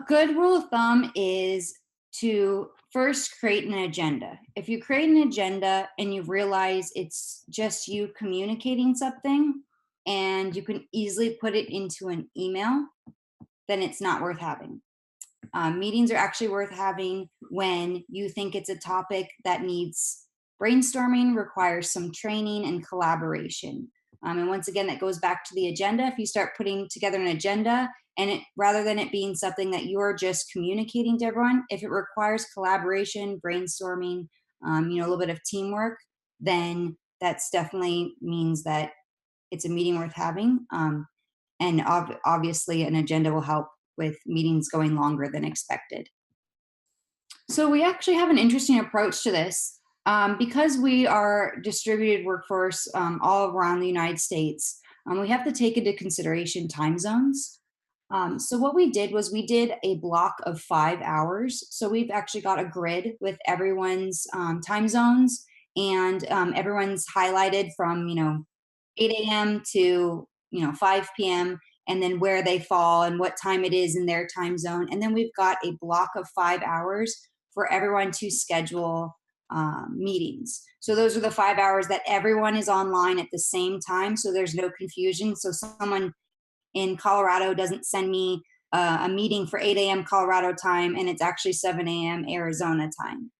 A good rule of thumb is to first create an agenda. If you create an agenda and you realize it's just you communicating something and you can easily put it into an email, then it's not worth having. Meetings are actually worth having when you think it's a topic that needs brainstorming, requires some training and collaboration. And once again, that goes back to the agenda. If you start putting together an agenda and rather than it being something that you're just communicating to everyone, if it requires collaboration, brainstorming, a little bit of teamwork, then that's definitely means that it's a meeting worth having. And obviously, an agenda will help with meetings going longer than expected. So we actually have an interesting approach to this. Because we are distributed workforce all around the United States, we have to take into consideration time zones. So what we did was we did a block of 5 hours. So we've actually got a grid with everyone's time zones and everyone's highlighted from 8 a.m. to 5 p.m. and then where they fall and what time it is in their time zone. And then we've got a block of 5 hours for everyone to schedule meetings. So those are the 5 hours that everyone is online at the same time. So there's no confusion. So someone in Colorado doesn't send me a meeting for 8 a.m. Colorado time and it's actually 7 a.m. Arizona time.